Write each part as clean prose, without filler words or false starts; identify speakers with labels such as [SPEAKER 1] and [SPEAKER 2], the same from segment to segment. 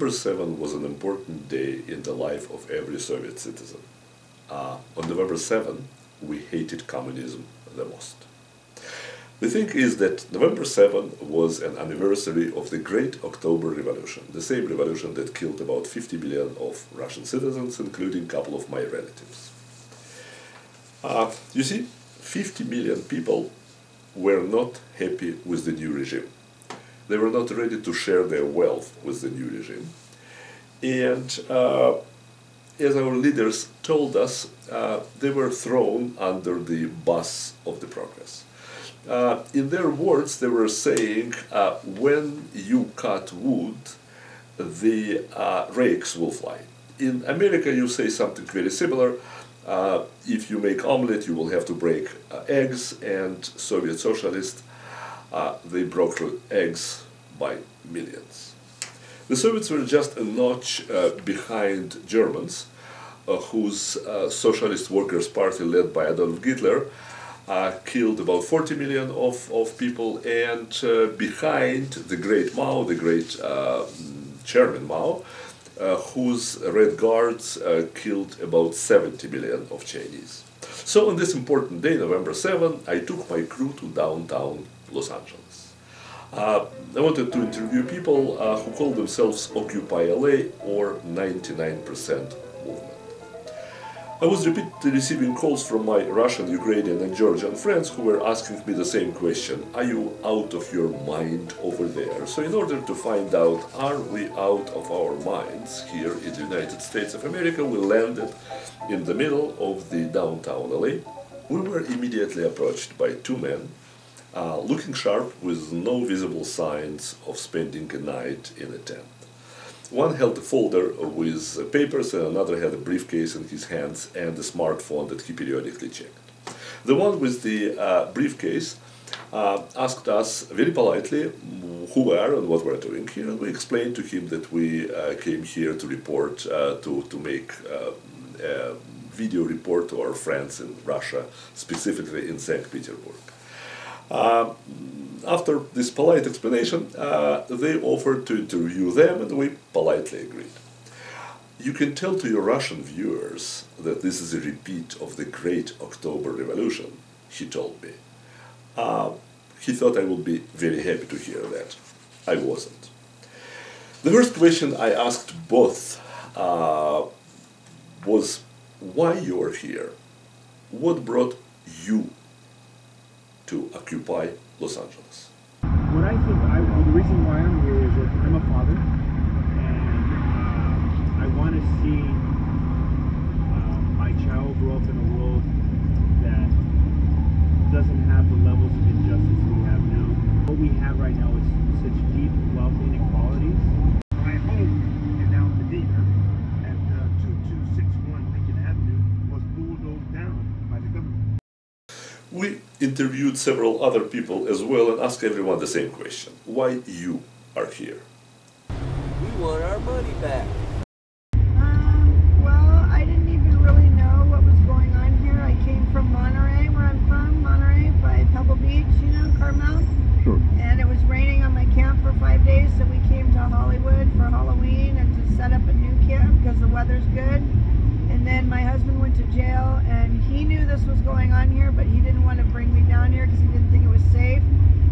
[SPEAKER 1] November 7 was an important day in the life of every Soviet citizen. On November 7, we hated communism the most. The thing is that November 7 was an anniversary of the Great October Revolution, the same revolution that killed about 50 million of Russian citizens, including a couple of my relatives. You see, 50 million people were not happy with the new regime. They were not ready to share their wealth with the new regime. And as our leaders told us, they were thrown under the bus of the progress. In their words, they were saying, when you cut wood, the rakes will fly. In America, you say something very similar. If you make omelette, you will have to break eggs, and Soviet socialists, they broke eggs by millions. The Soviets were just a notch behind Germans, whose Socialist Workers' Party, led by Adolf Hitler, killed about 40 million of people, and behind the great Mao, the great Chairman Mao, whose Red Guards killed about 70 million of Chinese. So on this important day, November 7, I took my crew to downtown Los Angeles. I wanted to interview people who call themselves Occupy LA or 99% movement. I was repeatedly receiving calls from my Russian, Ukrainian and Georgian friends who were asking me the same question: are you out of your mind over there? So in order to find out, are we out of our minds here in the United States of America, we landed in the middle of the downtown LA. We were immediately approached by two men, looking sharp with no visible signs of spending a night in a tent. One held a folder with papers and another had a briefcase in his hands and a smartphone that he periodically checked. The one with the briefcase asked us very politely who we are and what we're doing here, and we explained to him that we came here to report, to make a video report to our friends in Russia, specifically in St. Petersburg. After this polite explanation, they offered to interview them, and we politely agreed. You can tell to your Russian viewers that this is a repeat of the Great October Revolution, he told me. He thought I would be very happy to hear that. I wasn't. The first question I asked both was why you are here. What brought you to occupy Los Angeles?
[SPEAKER 2] What I think, the reason why I'm here is that I'm a father, and I want to see my child grow up in a world that doesn't have the levels of injustice we have now. What we have right now is such deep wealth inequalities. My home in Al Medina at 2261 Lincoln Avenue was bulldozed down by the government.
[SPEAKER 1] We interviewed several other people as well and asked everyone the same question: why you are here?
[SPEAKER 3] We want our money back.
[SPEAKER 4] Well, I didn't even really know what was going on here. I came from Monterey, where I'm from, Monterey by Pebble Beach, you know, Carmel.
[SPEAKER 2] Sure.
[SPEAKER 4] And it was raining on my camp for 5 days, so we came to Hollywood for Halloween and to set up a new camp because the weather's good. And then my husband went to jail, and he knew this was going on here, but he didn't want to bring me down here because he didn't think it was safe.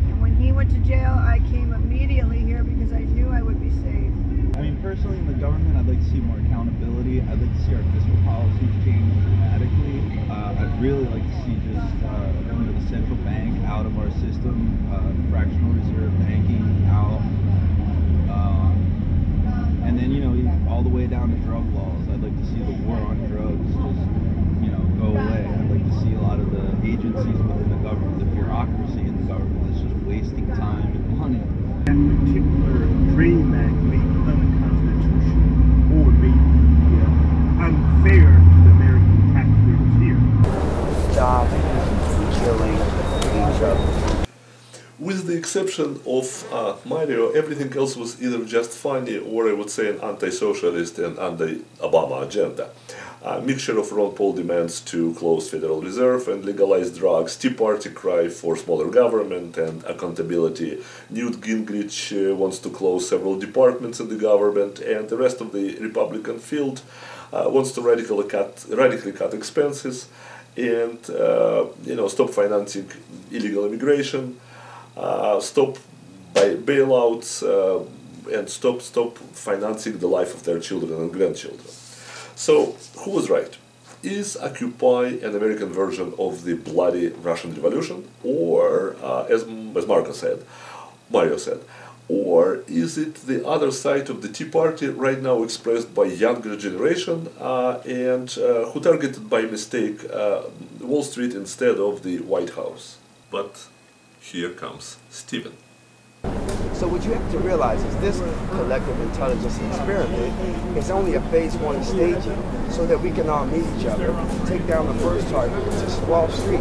[SPEAKER 4] And when he went to jail, I came immediately here because I knew I would be safe.
[SPEAKER 5] I mean, personally, in the government, I'd like to see more accountability. I'd like to see our fiscal policies change dramatically. I'd really like to see just the central bank out of our system, fractional reserve banking out, and then all the way down to drug laws. I'd like to see the war on drugs just go away. I'd like to see a lot of the agencies within the government, the bureaucracy in the government, that's just wasting time and money.
[SPEAKER 2] That particular Dream Act may be unconstitutional or may be unfair to the American taxpayers here.
[SPEAKER 3] Stop killing each other.
[SPEAKER 1] With the exception of Mario, everything else was either just funny or I would say an anti-socialist and anti-Obama agenda. A mixture of Ron Paul demands to close Federal Reserve and legalize drugs, Tea Party cry for smaller government and accountability, Newt Gingrich wants to close several departments in the government, and the rest of the Republican field wants to radically cut expenses and stop financing illegal immigration, stop bailouts, and stop financing the life of their children and grandchildren. So, who was right? Is Occupy an American version of the bloody Russian Revolution, or, as Mario said, or is it the other side of the Tea Party right now expressed by younger generation and who targeted by mistake Wall Street instead of the White House? But here comes Stephen.
[SPEAKER 3] So what you have to realize is this collective intelligence experiment is only a phase 1 staging so that we can all meet each other, take down the first target, which is Wall Street.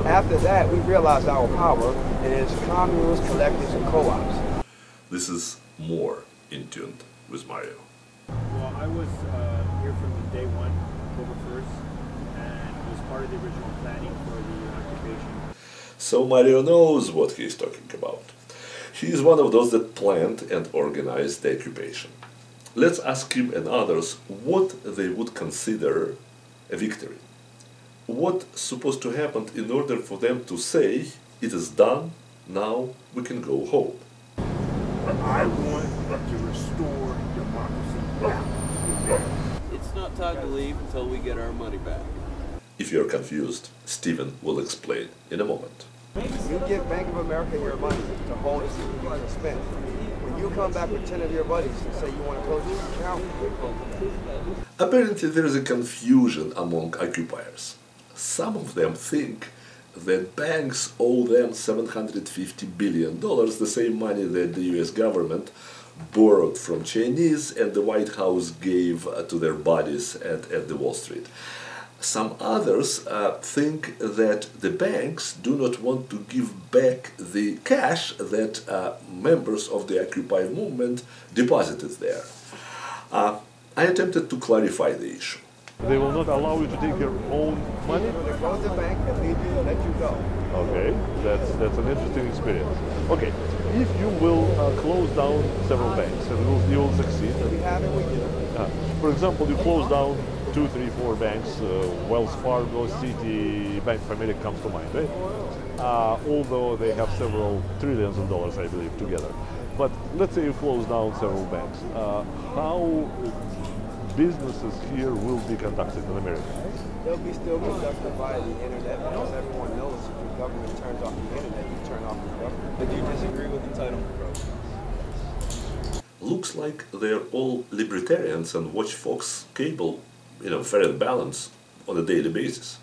[SPEAKER 3] After that, we realize our power, and it's communes, collectives, and co-ops.
[SPEAKER 1] This is more in tune with Mario.
[SPEAKER 2] Well, I was here from day one, October 1st, and was part of the original planning for the occupation.
[SPEAKER 1] So Mario knows what he is talking about. He is one of those that planned and organized the occupation. Let's ask him and others what they would consider a victory. What's supposed to happen in order for them to say, it is done, now we can go home.
[SPEAKER 6] I want to restore democracy back.
[SPEAKER 3] It's not time to leave until we get our money back.
[SPEAKER 1] If you're confused, Stephen will explain in a moment.
[SPEAKER 3] You give Bank of America your money to hold it so you can spend. When you come back with 10 of your buddies and say you want to close your account, we close it.
[SPEAKER 1] Apparently there is a confusion among occupiers. Some of them think that banks owe them $750 billion, the same money that the US government borrowed from Chinese and the White House gave to their buddies at the Wall Street. Some others think that the banks do not want to give back the cash that members of the Occupy movement deposited there. I attempted to clarify the issue.
[SPEAKER 7] They will not allow you to take your own money?
[SPEAKER 3] They close the bank and leave you, let you go.
[SPEAKER 7] Okay, that's an interesting experience. Okay, if you will close down several banks and you will succeed.
[SPEAKER 3] We have it, we do.
[SPEAKER 7] For example, you close down 2, 3, 4 banks, Wells Fargo, Citi, Bank of America comes to mind, right? Although they have several trillions of dollars, I believe, together. But let's say you close down several banks. How businesses here will be conducted in America?
[SPEAKER 3] They'll be still conducted via the internet because everyone knows if the government turns off the internet, you turn off the government. But do you disagree with entitlement programs?
[SPEAKER 1] Looks like they're all libertarians and watch Fox cable, fair and balanced on a daily basis.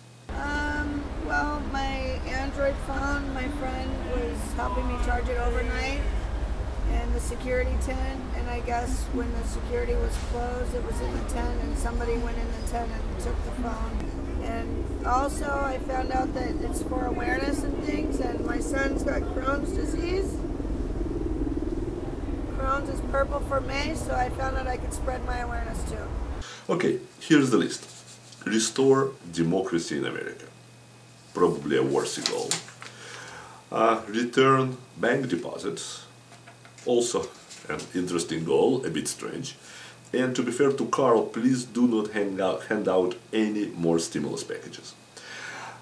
[SPEAKER 4] Well, my Android phone, my friend was helping me charge it overnight, and the security tent, and I guess when the security was closed, it was in the tent, and somebody went in the tent and took the phone. And also, I found out that it's for awareness and things, and my son's got Crohn's disease. Crohn's is purple for May, so I found out I could spread my awareness too.
[SPEAKER 1] Okay, here's the list. Restore democracy in America. Probably a worthy goal. Return bank deposits. Also an interesting goal, a bit strange. And to be fair to Carl, please do not hand out any more stimulus packages.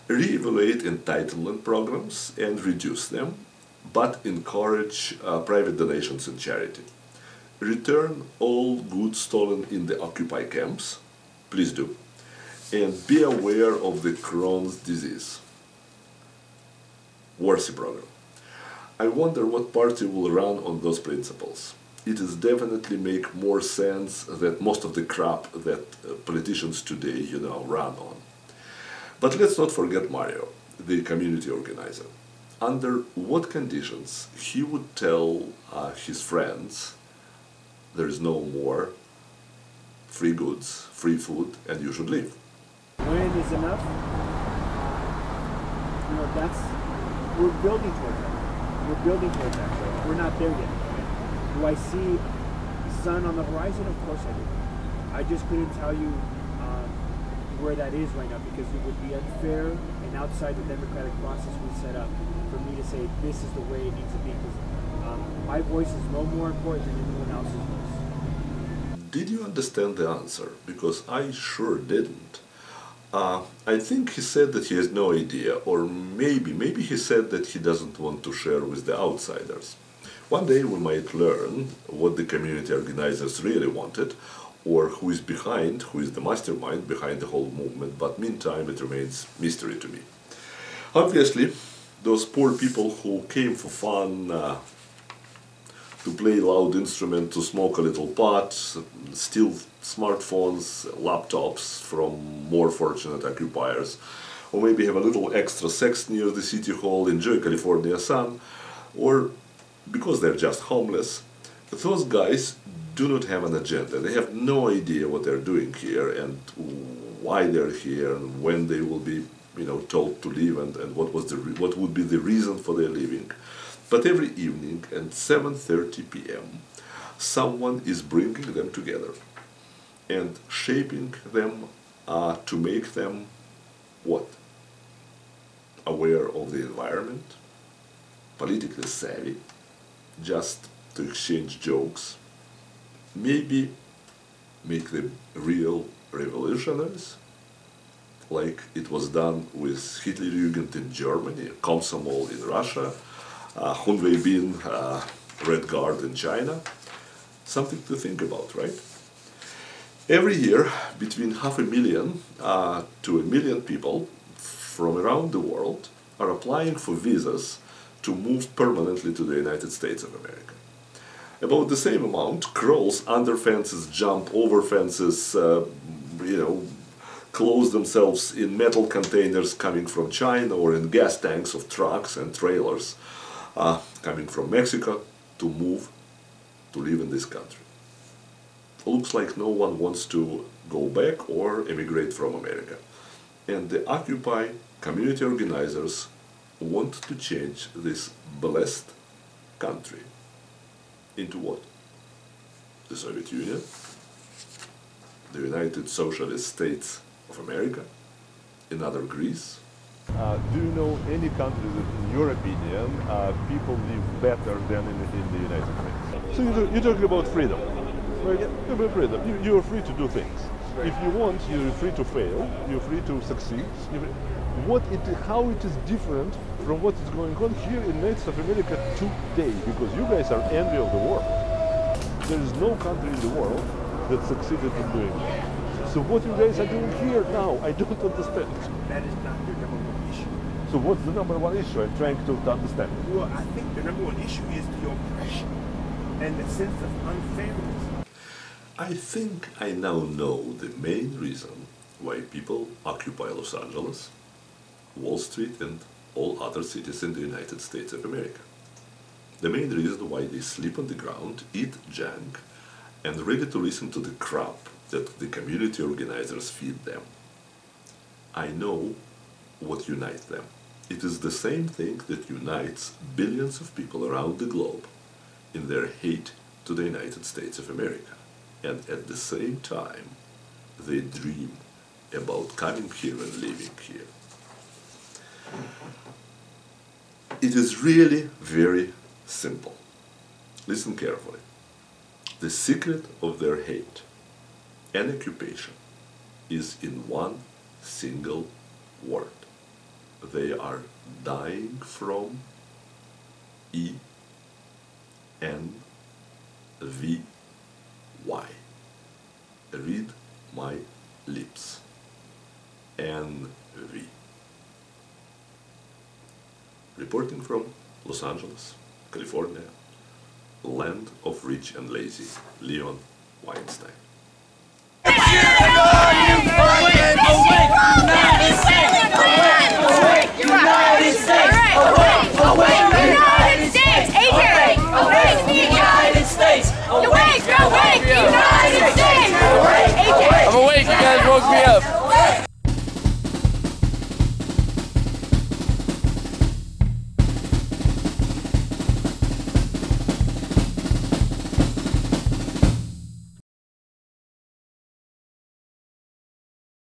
[SPEAKER 1] Re-evaluate entitlement programs and reduce them, but encourage private donations and charity. Return all goods stolen in the Occupy camps, please do. And be aware of the Crohn's disease. Worthy program. I wonder what party will run on those principles. It is definitely make more sense than most of the crap that politicians today, run on. But let's not forget Mario, the community organizer. Under what conditions he would tell his friends there is no more free goods, free food, and you should leave.
[SPEAKER 2] When is enough? We're building towards that. We're building towards that. So we're not there yet. Do I see sun on the horizon? Of course I do. I just couldn't tell you where that is right now, because it would be unfair and outside the democratic process we set up for me to say this is the way it needs to be, because my voice is no more important than anyone else's voice.
[SPEAKER 1] Did you understand the answer? Because I sure didn't. I think he said that he has no idea, or maybe he said that he doesn't want to share with the outsiders. One day we might learn what the community organizers really wanted, or who is the mastermind behind the whole movement, but meantime it remains mystery to me. Obviously, those poor people who came for fun, to play loud instrument, to smoke a little pot, steal smartphones, laptops from more fortunate occupiers, or maybe have a little extra sex near the city hall, enjoy California sun, or because they're just homeless, those guys do not have an agenda. They have no idea what they're doing here and why they're here and when they will be, told to leave and what would be the reason for their leaving. But every evening at 7:30 p.m. someone is bringing them together and shaping them to make them what? Aware of the environment, politically savvy, just to exchange jokes, maybe make them real revolutionaries, like it was done with Hitlerjugend in Germany, Komsomol in Russia, Hunweibin, Red Guard in China. Something to think about, right? Every year, between 500,000 to 1 million people from around the world are applying for visas to move permanently to the United States of America. About the same amount crawls under fences, jump over fences, close themselves in metal containers coming from China or in gas tanks of trucks and trailers coming from Mexico to move to live in this country. Looks like no one wants to go back or emigrate from America. And the Occupy community organizers want to change this blessed country into what? The Soviet Union? The United Socialist States of America? Another Greece?
[SPEAKER 7] Do you know any country that, in your opinion, people live better than in the United States? So you're talking about freedom. Right? Yeah, about freedom. You're free to do things. Right. If you want, you're free to fail. You're free to succeed. How it is different from what is going on here in the United States of America today? Because you guys are envy of the world. There is no country in the world that succeeded in doing that. So what you guys are doing here now, I don't understand.
[SPEAKER 6] That is not your number one issue.
[SPEAKER 7] So what's the number one issue? I'm trying to understand.
[SPEAKER 6] Well, I think the number one issue is the oppression and the sense of unfairness.
[SPEAKER 1] I think I now know the main reason why people occupy Los Angeles, Wall Street, and all other cities in the United States of America. The main reason why they sleep on the ground, eat junk, and ready to listen to the crap that the community organizers feed them. I know what unites them. It is the same thing that unites billions of people around the globe in their hate to the United States of America. And at the same time, they dream about coming here and living here. It is really very simple. Listen carefully. The secret of their hate and occupation is in one single word. They are dying from ENVY. Read my lips. NV. Reporting from Los Angeles, California, land of rich and lazy, Leon Weinstein.